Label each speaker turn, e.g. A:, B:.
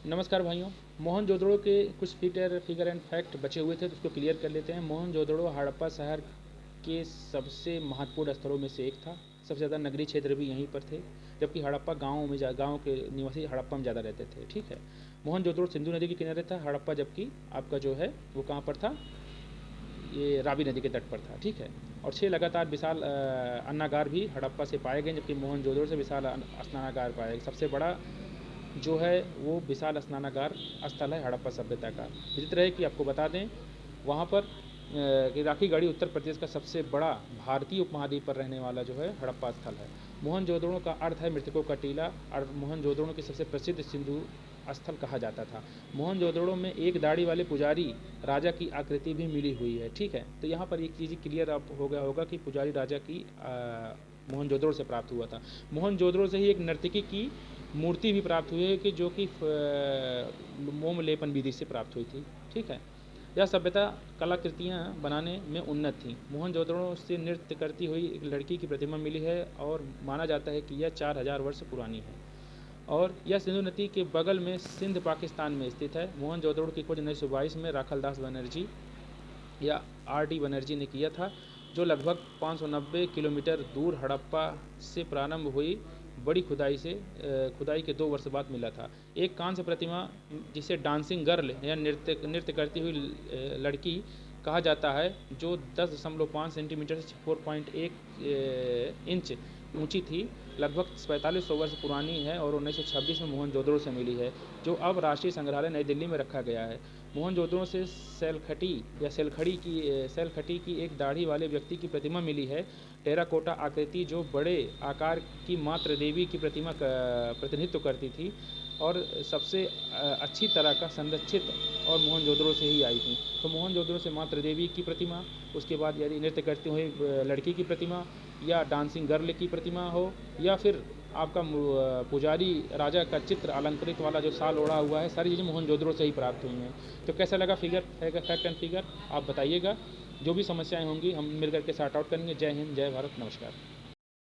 A: नमस्कार भाइयों। मोहनजोदड़ो के कुछ फिगर एंड फैक्ट बचे हुए थे तो उसको क्लियर कर लेते हैं। मोहनजोदड़ो हड़प्पा शहर के सबसे महत्वपूर्ण स्थलों में से एक था। सबसे ज़्यादा नगरीय क्षेत्र भी यहीं पर थे, जबकि हड़प्पा गाँव के निवासी हड़प्पा में ज़्यादा रहते थे। ठीक है। मोहनजोदड़ो सिंधु नदी के किनारे था, हड़प्पा जबकि आपका जो है वो कहाँ पर था, ये रावी नदी के तट पर था। ठीक है। और 6 लगातार विशाल अन्नागार भी हड़प्पा से पाए गए, जबकि मोहनजोदड़ो से विशाल स्नानागार पाए गए। सबसे बड़ा जो है वो विशाल स्नानागार स्थल है हड़प्पा सभ्यता का। विचित्र है कि आपको बता दें, वहाँ पर राखीगढ़ी उत्तर प्रदेश का सबसे बड़ा भारतीय उपमहाद्वीप पर रहने वाला जो है हड़प्पा स्थल है। मोहनजोदड़ो का अर्थ है मृतकों का टीला, और मोहनजोदड़ो की सबसे प्रसिद्ध सिंधु स्थल कहा जाता था। मोहनजोदड़ो में एक दाढ़ी वाले पुजारी राजा की आकृति भी मिली हुई है। ठीक है। तो यहाँ पर एक चीज़ क्लियर आप हो गया होगा कि पुजारी राजा की मोहनजोदड़ो से प्राप्त हुआ था। मोहनजोदड़ो से ही एक नर्तकी की मूर्ति भी प्राप्त हुई है कि जो कि मोम लेपन विधि से प्राप्त हुई थी। ठीक है। यह सभ्यता कलाकृतियाँ बनाने में उन्नत थी। मोहनजोदड़ो से नृत्य करती हुई एक लड़की की प्रतिमा मिली है और माना जाता है कि यह 4000 वर्ष पुरानी है, और यह सिंधु नदी के बगल में सिंध पाकिस्तान में स्थित है। मोहनजोदड़ो की खोज 1922 में राखलदास बनर्जी या R.D. बनर्जी ने किया था, जो लगभग 590 किलोमीटर दूर हड़प्पा से प्रारंभ हुई बड़ी खुदाई के 2 वर्ष बाद मिला था। एक कांस्य प्रतिमा जिसे डांसिंग गर्ल या नृत्य करती हुई लड़की कहा जाता है, जो 10.5 सेंटीमीटर से 4.1 इंच ऊंची थी, लगभग 4500 वर्ष पुरानी है और 1926 में मोहनजोदड़ो से मिली है, जो अब राष्ट्रीय संग्रहालय नई दिल्ली में रखा गया है। मोहनजोदड़ो से सेलखटी की एक दाढ़ी वाले व्यक्ति की प्रतिमा मिली है, टेराकोटा आकृति, जो बड़े आकार की मातृ देवी की प्रतिमा का प्रतिनिधित्व करती थी और सबसे अच्छी तरह का संरक्षित और मोहनजोदड़ो से ही आई थी। तो मोहनजोदड़ो से मातृ देवी की प्रतिमा, उसके बाद यदि नृत्य करती हुई लड़की की प्रतिमा, या डांसिंग गर्ल की प्रतिमा हो, या फिर आपका पुजारी राजा का चित्र अलंकृत वाला जो साल ओढ़ा हुआ है, सारी चीज़ें मोहनजोदड़ो से ही प्राप्त हुई हैं। तो कैसा लगा फैक्ट एंड फिगर आप बताइएगा। जो भी समस्याएं होंगी हम मिलकर के सॉर्ट आउट करेंगे। जय हिंद, जय भारत, नमस्कार।